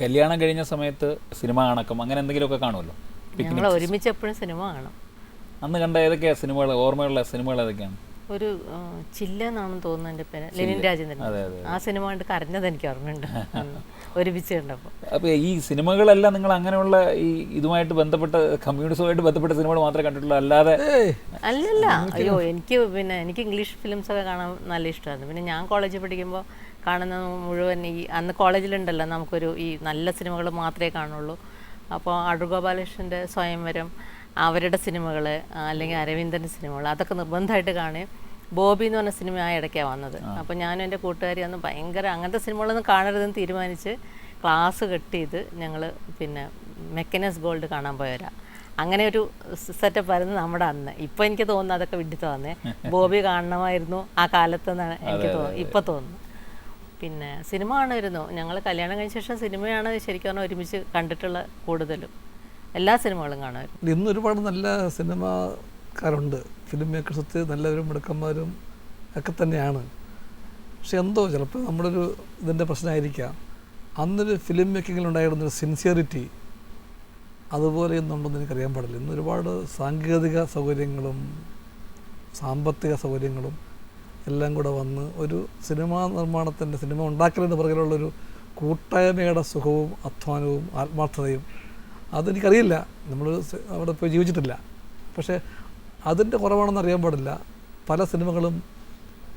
കല്യാണം കഴിഞ്ഞ സമയത്ത് സിനിമ കാണക്കം അങ്ങനെ എന്തെങ്കിലുമൊക്കെ കാണുമല്ലോ? ഞങ്ങൾ ഒരുമിച്ച് എപ്പോഴും സിനിമ കാണും. അന്ന് കണ്ട ഏതൊക്കെയാണ് സിനിമകൾ, ഓർമ്മയുള്ള സിനിമകൾ ഏതൊക്കെയാണ്? ഒരു ചില്ല എന്നാണെന്ന് തോന്നുന്നു എൻ്റെ പേര്, ലെനിൻ രാജേന്ദ്രൻ. ആ സിനിമ കണ്ട് കരഞ്ഞത് എനിക്ക് ഓർമ്മയുണ്ട് ഒരുമിച്ച് കണ്ടപ്പോൾ. അപ്പോൾ ഈ സിനിമകളെല്ലാം നിങ്ങൾ അങ്ങനെയുള്ള ഈ ഇതുമായിട്ട് ബന്ധപ്പെട്ട കമ്മ്യൂണിസവുമായിട്ട് ബന്ധപ്പെട്ട സിനിമകൾ മാത്രമേ കണ്ടിട്ടുള്ളൂ, അല്ലാതെ? അല്ലല്ല, അയ്യോ എനിക്ക് ഇംഗ്ലീഷ് ഫിലിംസൊക്കെ കാണാൻ നല്ല ഇഷ്ടമായിരുന്നു. പിന്നെ ഞാൻ കോളേജിൽ പഠിക്കുമ്പോൾ കാണുന്ന മുഴുവൻ ഈ അന്ന് കോളേജിലുണ്ടല്ലോ നമുക്കൊരു ഈ നല്ല സിനിമകൾ മാത്രമേ കാണുള്ളൂ. അപ്പോൾ അടൂർ ഗോപാലകൃഷ്ണൻ്റെ സ്വയംവരം, അവരുടെ സിനിമകൾ, അല്ലെങ്കിൽ അരവിന്ദൻ്റെ സിനിമകൾ, അതൊക്കെ നിർബന്ധമായിട്ട് കാണുകയും. ബോബി എന്ന് പറഞ്ഞ സിനിമ ആ ഇടയ്ക്കാണ് വന്നത്. അപ്പോൾ ഞാനും എൻ്റെ കൂട്ടുകാരി അന്ന് ഭയങ്കര അങ്ങനത്തെ സിനിമകളൊന്നും കാണരുതെന്ന് തീരുമാനിച്ച് ക്ലാസ് കട്ട് ചെയ്ത് ഞങ്ങൾ പിന്നെ മെക്കനസ് ഗോൾഡ് കാണാൻ പോയവരാ. അങ്ങനെ ഒരു സെറ്റപ്പ് ആയിരുന്നു നമ്മുടെ അന്ന്. ഇപ്പോൾ എനിക്ക് തോന്നുന്നു അതൊക്കെ വിഡിത്തമാന്നേ. ബോബി കാണണമായിരുന്നു ആ കാലത്തെന്നാണ് എനിക്ക് ഇപ്പോൾ തോന്നുന്നു. പിന്നെ സിനിമ കാണുമായിരുന്നു. ഞങ്ങൾ കല്യാണം കഴിഞ്ഞ ശേഷം സിനിമയാണ് ശരിക്കും പറഞ്ഞാൽ ഒരുമിച്ച് കണ്ടിട്ടുള്ള കൂടുതലും. എല്ലാ സിനിമകളും കാണുമായിരുന്നു. ഇന്ന് ഒരുപാട് നല്ല സിനിമാക്കാരുണ്ട്, ഫിലിം മേക്കേഴ്സ് നല്ലവരും മിടുക്കന്മാരും ഒക്കെ തന്നെയാണ്. പക്ഷെ എന്തോ ചിലപ്പോൾ നമ്മുടെ ഒരു ഇതിൻ്റെ പ്രശ്നമായിരിക്കാം, അന്നൊരു ഫിലിം മേക്കിങ്ങിലുണ്ടായിരുന്നൊരു സിൻസിയറിറ്റി അതുപോലെ ഇന്നുണ്ടെന്ന് എനിക്കറിയാൻ പാടില്ല. ഇന്ന് ഒരുപാട് സാങ്കേതിക സൗകര്യങ്ങളും സാമ്പത്തിക സൗകര്യങ്ങളും എല്ലാം കൂടെ വന്ന് ഒരു സിനിമാ നിർമ്മാണത്തിൻ്റെ, സിനിമ ഉണ്ടാക്കലിൻ്റെ പുറകിലുള്ളൊരു കൂട്ടായ്മയുടെ സുഖവും അധ്വാനവും ആത്മാർത്ഥതയും അതെനിക്കറിയില്ല, നമ്മൾ അവിടെ പോയി ജീവിച്ചിട്ടില്ല. പക്ഷേ അതിൻ്റെ കുറവാണെന്ന് അറിയാൻ പാടില്ല. പല സിനിമകളും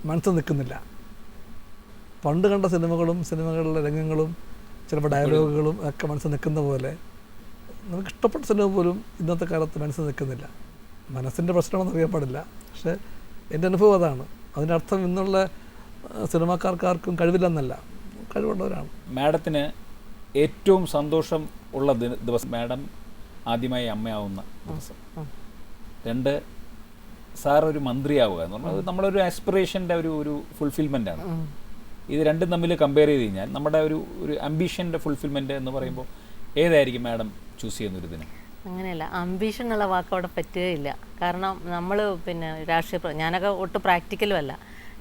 മനസ്സിൽ നിൽക്കുന്നില്ല. പണ്ട് കണ്ട സിനിമകളിലെ രംഗങ്ങളും ചിലപ്പോൾ ഡയലോഗുകളും ഒക്കെ മനസ്സിൽ നിൽക്കുന്ന പോലെ നമുക്ക് ഇഷ്ടപ്പെട്ട സിനിമ പോലും ഇന്നത്തെ കാലത്ത് മനസ്സിൽ നിൽക്കുന്നില്ല. മനസ്സിൻ്റെ പ്രശ്നമാണെന്ന് അറിയാൻ പാടില്ല. പക്ഷേ എൻ്റെ അനുഭവം അതാണ്. അതിനർത്ഥം ഇന്നുള്ള സിനിമാക്കാർക്കാർക്കും കഴിവില്ലെന്നല്ല, കഴിവുള്ളവരാണ്. മാഡത്തിന് ഏറ്റവും സന്തോഷം ഉള്ള ദിവസം, മാഡം ആദ്യമായി അമ്മയാവുന്ന ദിവസം. 2, സാർ ഒരു മന്ത്രിയാവുക എന്ന് പറഞ്ഞാൽ നമ്മളൊരു ആസ്പിറേഷൻ്റെ ഒരു ഫുൾഫിൽമെൻ്റ് ആണ്. ഇത് രണ്ടും തമ്മിൽ കമ്പയർ ചെയ്ത് കഴിഞ്ഞാൽ നമ്മുടെ ഒരു അംബിഷൻ്റെ ഫുൾഫിൽമെൻ്റ് എന്ന് പറയുമ്പോൾ ഏതായിരിക്കും മാഡം ചൂസ് ചെയ്യുന്നൊരു ദിനം? അങ്ങനെയല്ല, അംബീഷൻ എന്നുള്ള വാക്ക് അവിടെ പറ്റുകയില്ല. കാരണം നമ്മൾ പിന്നെ ഞാനൊക്കെ ഒട്ടും പ്രാക്ടിക്കലും അല്ല.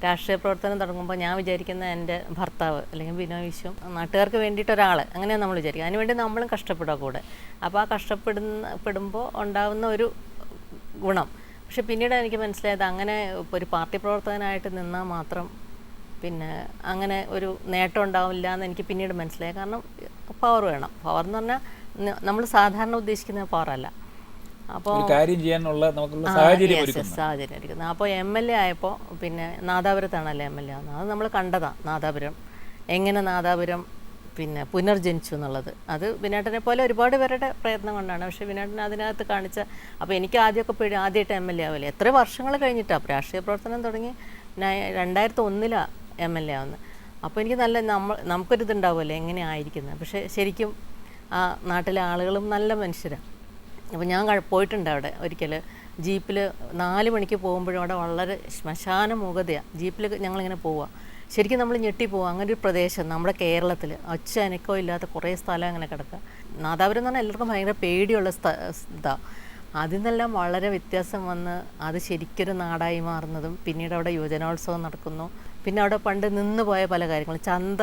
രാഷ്ട്രീയ പ്രവർത്തനം തുടങ്ങുമ്പോൾ ഞാൻ വിചാരിക്കുന്ന എൻ്റെ ഭർത്താവ് അല്ലെങ്കിൽ ബിനോയ് വിശ്വം, നാട്ടുകാർക്ക് വേണ്ടിയിട്ട് ഒരാൾ, അങ്ങനെയാണ് നമ്മൾ വിചാരിക്കുക. അതിനുവേണ്ടി നമ്മളും കഷ്ടപ്പെടുക കൂടെ. അപ്പോൾ ആ കഷ്ടപ്പെടുമ്പോൾ ഉണ്ടാകുന്ന ഒരു ഗുണം. പക്ഷെ പിന്നീട് എനിക്ക് മനസ്സിലായത് അങ്ങനെ ഒരു പാർട്ടി പ്രവർത്തകനായിട്ട് നിന്നാൽ മാത്രം പിന്നെ അങ്ങനെ ഒരു നേട്ടം ഉണ്ടാവില്ല എന്ന് എനിക്ക് പിന്നീട് മനസ്സിലായി. കാരണം പവർ വേണം. പവർ എന്ന് പറഞ്ഞാൽ നമ്മൾ സാധാരണ ഉദ്ദേശിക്കുന്ന പവറല്ല. അപ്പോൾ സാഹചര്യം ഇരിക്കുന്നത്. അപ്പോൾ MLA ആയപ്പോൾ പിന്നെ നാദാപുരത്താണല്ലോ MLA ആവുന്നത്. അത് നമ്മൾ കണ്ടതാണ്. നാദാപുരം പിന്നെ പുനർജനിച്ചു എന്നുള്ളത്. അത് വിനാട്ടനെ പോലെ ഒരുപാട് പേരുടെ പ്രയത്നം കൊണ്ടാണ്. പക്ഷേ വിനാട്ടനെ അതിനകത്ത് കാണിച്ച, അപ്പോൾ എനിക്ക് ആദ്യമൊക്കെ ആദ്യമായിട്ട് MLA ആവില്ലേ, എത്ര വർഷങ്ങൾ കഴിഞ്ഞിട്ടാണ് രാഷ്ട്രീയ പ്രവർത്തനം തുടങ്ങി. 2001 MLA ആവുന്നത്. അപ്പോൾ എനിക്ക് നല്ല നമുക്കൊരിതുണ്ടാവുമല്ലോ എങ്ങനെ ആയിരിക്കുന്നത്. പക്ഷേ ശരിക്കും ആ നാട്ടിലെ ആളുകളും നല്ല മനുഷ്യരാണ്. അപ്പോൾ ഞാൻ പോയിട്ടുണ്ട് അവിടെ ഒരിക്കൽ ജീപ്പിൽ 4 മണിക്ക് പോകുമ്പോഴും അവിടെ വളരെ ശ്മശാന മൂകതയാണ്. ജീപ്പിൽ ഞങ്ങളിങ്ങനെ പോവുക, ശരിക്കും നമ്മൾ ഞെട്ടിപ്പോവുക. അങ്ങനെ ഒരു പ്രദേശം നമ്മുടെ കേരളത്തിൽ ഒച്ച അനക്കോ ഇല്ലാത്ത കുറേ സ്ഥലം അങ്ങനെ കിടക്കുക. നാദാപുരം എന്ന് പറഞ്ഞാൽ എല്ലാവർക്കും ഭയങ്കര പേടിയുള്ള ഇതാണ്. അതിൽ നിന്നെല്ലാം വളരെ വ്യത്യാസം വന്ന് അത് ശരിക്കൊരു നാടായി മാറുന്നതും, പിന്നീട് അവിടെ യുവജനോത്സവം നടക്കുന്നു. പിന്നെ അവിടെ പണ്ട് നിന്ന് പോയ പല കാര്യങ്ങളും, ചന്ത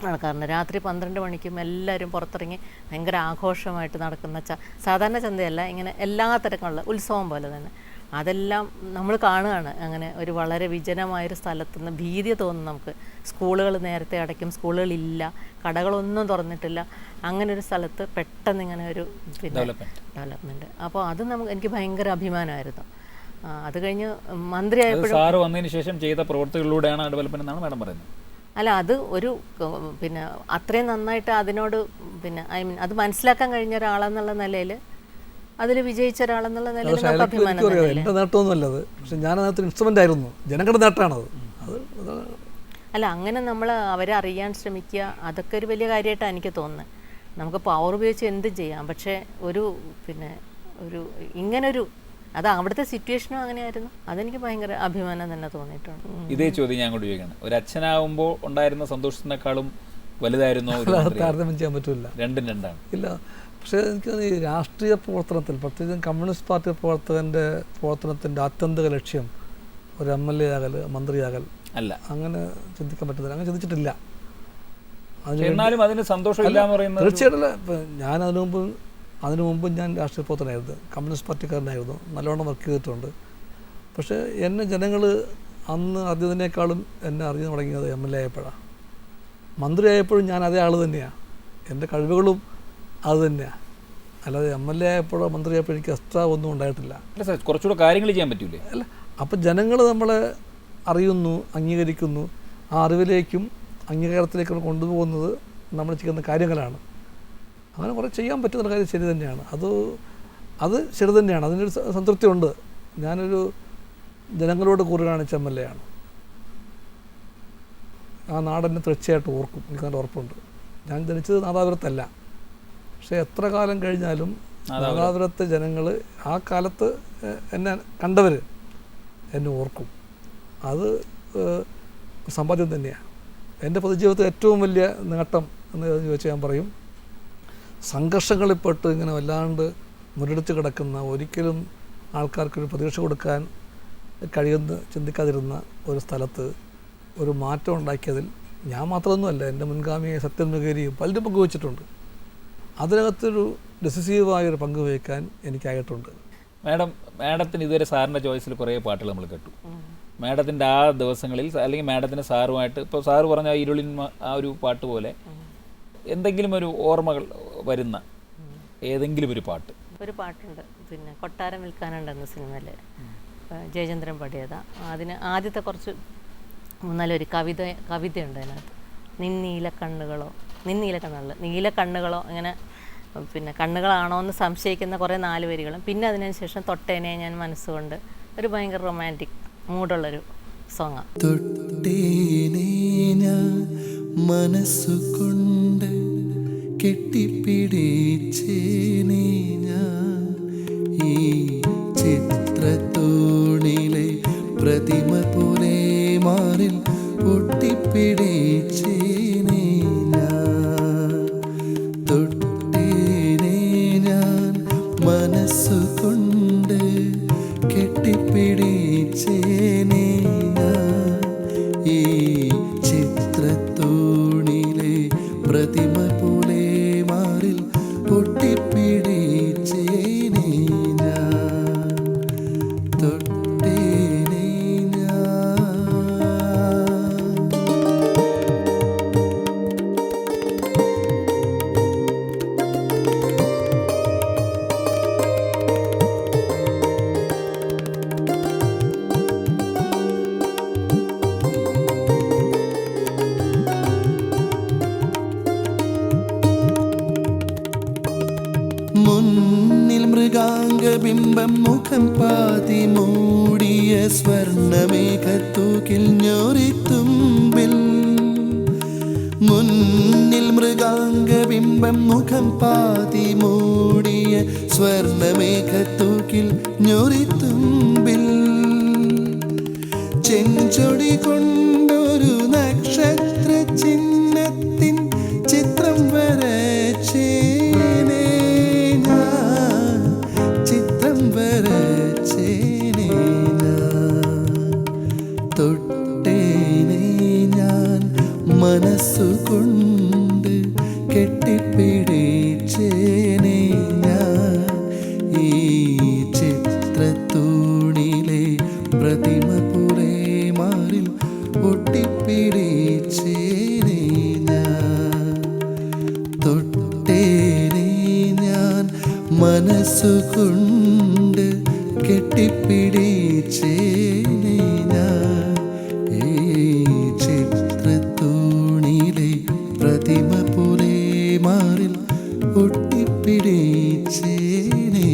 നടക്കാറുണ്ട്. രാത്രി 12 മണിക്കും എല്ലാവരും പുറത്തിറങ്ങി ഭയങ്കര ആഘോഷമായിട്ട് നടക്കുന്ന സാധാരണ ചന്തയല്ല, ഇങ്ങനെ എല്ലാ തരത്തിലുള്ള ഉത്സവം പോലെ തന്നെ അതെല്ലാം നമ്മൾ കാണുകയാണ്. അങ്ങനെ ഒരു വളരെ വിജനമായൊരു സ്ഥലത്തുനിന്ന് ഭീതി തോന്നും നമുക്ക്. സ്കൂളുകൾ നേരത്തെ അടയ്ക്കും, സ്കൂളുകളില്ല, കടകളൊന്നും തുറന്നിട്ടില്ല. അങ്ങനെ ഒരു സ്ഥലത്ത് പെട്ടെന്ന് ഇങ്ങനെ ഒരു പിന്നെ ഡെവലപ്മെൻറ്റ്. അപ്പോൾ അത് എനിക്ക് ഭയങ്കര അഭിമാനമായിരുന്നു. അത് കഴിഞ്ഞ് മന്ത്രിയായപ്പോഴും സാറ് വന്നതിന് ശേഷം ചെയ്ത പ്രവർത്തികളിലൂടെയാണ് ഡെവലപ്മെന്റ് എന്നാണ് മാഡം പറയുന്നത്. അല്ല, അത് ഒരു പിന്നെ അത്രയും നന്നായിട്ട് അതിനോട് പിന്നെ അത് മനസ്സിലാക്കാൻ കഴിഞ്ഞ ഒരാളെന്നുള്ള നിലയിൽ, അതിൽ വിജയിച്ച ഒരാളെന്നുള്ള നിലയിൽ നമുക്ക് അഭിമാനം. എൻ്റെ നേട്ടമൊന്നുമല്ലത്, പക്ഷെ ഞാൻ അതിനകത്ത് ഇൻസ്ട്രുമെൻ്റ് ആയിരുന്നു. ജനങ്ങളുടെ നേട്ടമാണത്. അല്ല, അങ്ങനെ നമ്മൾ അവരെ അറിയാൻ ശ്രമിക്കുക, അതൊക്കെ ഒരു വലിയ കാര്യമായിട്ടാണ് എനിക്ക് തോന്നുന്നത്. നമുക്ക് പവർ ഉപയോഗിച്ച് എന്തും ചെയ്യാം. പക്ഷേ പിന്നെ ഇങ്ങനൊരു അത് അവിടുത്തെ സിറ്റുവേഷനും അങ്ങനെയായിരുന്നു. അതെനിക്ക് ഭയങ്കര അഭിമാനം തന്നെ തോന്നിയിട്ടുണ്ട്. ഇതേ ചോദ്യം ഞാൻ കൊണ്ട് ചോദിക്കണം, ഒരു അച്ഛനാവുമ്പോൾ ഉണ്ടായിരുന്ന സന്തോഷത്തിനേക്കാളും വലുതായിരുന്നു? താരതമ്യം ചെയ്യാൻ പറ്റില്ല, രണ്ടും രണ്ടാണ്. ഇല്ല. പക്ഷേ എനിക്ക് ഈ രാഷ്ട്രീയ പ്രവർത്തനത്തിൽ, പ്രത്യേകിച്ചും കമ്മ്യൂണിസ്റ്റ് പാർട്ടി പ്രവർത്തനത്തിൻ്റെ ആത്യന്തിക ലക്ഷ്യം ഒരു MLA ആകൽ, മന്ത്രിയാകൽ അല്ല. അങ്ങനെ ചിന്തിക്കാൻ പറ്റുന്നില്ല, അങ്ങനെ ചിന്തിച്ചിട്ടില്ല. എന്നാലും അതിന് സന്തോഷമില്ല എന്ന് പറയുന്നത് തീർച്ചയായിട്ടും. ഇപ്പം ഞാൻ അതിനു മുമ്പ് ഞാൻ രാഷ്ട്രീയ പ്രവർത്തനമായിരുന്നു, കമ്മ്യൂണിസ്റ്റ് പാർട്ടിക്കാരനായിരുന്നു, നല്ലോണം വർക്ക് ചെയ്തിട്ടുണ്ട്. പക്ഷേ എന്നെ ജനങ്ങൾ അന്ന് അറിഞ്ഞതിനേക്കാളും എന്നെ അറിഞ്ഞു തുടങ്ങിയത് MLA ആയപ്പോഴാണ്. മന്ത്രി ആയപ്പോഴും ഞാൻ അതേ ആൾ തന്നെയാണ്, എൻ്റെ കഴിവുകളും അത് തന്നെയാണ്. അല്ലാതെ MLA ആയപ്പോഴോ മന്ത്രി ആയപ്പോഴോ എനിക്ക് എക്സ്ട്രാ ഒന്നും ഉണ്ടായിട്ടില്ല. അല്ല സാർ, കുറച്ചുകൂടെ കാര്യങ്ങൾ ചെയ്യാൻ പറ്റൂലേ? അല്ല, അപ്പം ജനങ്ങൾ നമ്മളെ അറിയുന്നു, അംഗീകരിക്കുന്നു. ആ അറിവിലേക്കും അംഗീകാരത്തിലേക്കും കൊണ്ടുപോകുന്നത് നമ്മൾ ചെയ്യുന്ന കാര്യങ്ങളാണ്. അങ്ങനെ കുറേ ചെയ്യാൻ പറ്റുന്ന കാര്യം ശരി തന്നെയാണ്. അത് ശരി തന്നെയാണ്, അതിനൊരു സംതൃപ്തി ഉണ്ട്. ഞാനൊരു ജനങ്ങളോട് കൂറ് കാണിച്ച MLA ആണ്. ആ നാടെന്നെ തീർച്ചയായിട്ടും ഓർക്കും, എനിക്ക് നല്ല ഉറപ്പുണ്ട്. ഞാൻ ജനിച്ചത് നാദാപുരത്തല്ല, പക്ഷേ എത്ര കാലം കഴിഞ്ഞാലും നാദാപുരത്തെ ജനങ്ങൾ ആ കാലത്ത് എന്നെ കണ്ടവർ എന്നെ ഓർക്കും. അത് സമ്പാദ്യം തന്നെയാണ്. എൻ്റെ പൊതുജീവിതത്തിൽ ഏറ്റവും വലിയ നേട്ടം എന്ന് ചോദിച്ചാൽ ഞാൻ പറയും, സംഘർഷങ്ങളിൽപ്പെട്ട് ഇങ്ങനെ വല്ലാണ്ട് മുരടിച്ച് കിടക്കുന്ന, ഒരിക്കലും ആൾക്കാർക്കൊരു പ്രതീക്ഷ കൊടുക്കാൻ കഴിയുന്ന ചിന്തിക്കാതിരുന്ന ഒരു സ്ഥലത്ത് ഒരു മാറ്റം ഉണ്ടാക്കിയതിൽ ഞാൻ മാത്രമൊന്നുമല്ല, എൻ്റെ മുൻഗാമിയെ സത്യൻ മുഖേരിയും പലരും പങ്കുവച്ചിട്ടുണ്ട്. അതിനകത്തൊരു ഡിസിസീവായൊരു പങ്ക് വഹിക്കാൻ എനിക്കായിട്ടുണ്ട്. മാഡത്തിന് ഇതുവരെ സാറിൻ്റെ ചോയ്സിൽ കുറേ പാട്ടുകൾ നമ്മൾ കേട്ടു. മാഡത്തിൻ്റെ ആ ദിവസങ്ങളിൽ അല്ലെങ്കിൽ മാഡത്തിന് സാറുമായിട്ട് ഇപ്പോൾ സാറ് പറഞ്ഞ ഇരുളിൻ ആ ഒരു പാട്ട് പോലെ എന്തെങ്കിലും ഒരു ഓർമ്മകൾ വരുന്ന ഏതെങ്കിലും ഒരു പാട്ടുണ്ട്? പിന്നെ കൊട്ടാരം വിൽക്കാനുണ്ടെന്ന സിനിമയിൽ ജയചന്ദ്രൻ പാടിയതാ. അതിന് ആദ്യത്തെ കുറച്ച് നല്ലൊരു കവിതയുണ്ട് അതിനകത്ത്. നീല കണ്ണുകളോ ഇങ്ങനെ, പിന്നെ കണ്ണുകളാണോ എന്ന് സംശയിക്കുന്ന കുറേ 4 വരികളും, പിന്നെ അതിനുശേഷം തൊട്ടേനെ ഞാൻ മനസ്സുകൊണ്ട്, ഒരു ഭയങ്കര റൊമാൻറ്റിക് മൂഡുള്ളൊരു സോങ്ങാണ്. തൊട്ടേനെ ഞാൻ മനസ്സുകൊണ്ട് കെട്ടിപ്പിടിച്ചേനെ ഞാൻ ഈ ചിത്രത്തോണിലെ പ്രതിമ പോലെ മാറിൽ ഒട്ടിപ്പിടിച്ചേനെ ഞാൻ. തൊട്ടേനെ ഞാൻ മനസ്സുകൊണ്ട് കെട്ടിപ്പിടിച്ചേനെ ഞാൻ ഈ ചിത്രത്തോണിലെ പ്രതിമ പോലെ മാറിൽ പൊട്ടിപ്പിടിച്ചേനെ ഞാൻ. തൊട്ടേനെ ഞാൻ. മുന്നിൽ മൃഗാംഗബിംബം മുഖം പാതി മൂടിയ സ്വർണമേഘത്തൂക്കിൽ ഞൊറിത്തുമ്പിൽ. മുന്നിൽ മൃഗാംഗബിംബം മുഖം പാതി മൂടിയ സ്വർണമേഘത്തൂക്കിൽ ഞൊറിത്തുമ്പിൽ. ചെഞ്ചൊടി കൊണ്ടൊരു നക്ഷത്ര ചിഹ്നത്തിൻ ചിത്രം വരച്ചേനെ ഞാൻ. ചിത്രം വരച്ചേനെ ഞാൻ. തൊട്ടേനെ ഞാൻ മനസ്സുകൊണ്ട് കെട്ടിപ്പിടിച്ചേനെ ഞാൻ ഈ ചിത്രത്തൂണിലെ പ്രതിമ പോലെ മാറിൽ ഒട്ടിപ്പിടിച്ചേനെ ഞാൻ. തൊട്ടേനെ ഞാൻ മനസ്സുകൊണ്ട് കെട്ടിപ്പിടിച്ചേനെ ഞാൻ ഈ ചിത്രത്തൂണിലെ പ്രതിമ പോലെ മാറിൽ ഒട്ടിപ്പിടിച്ചേനെ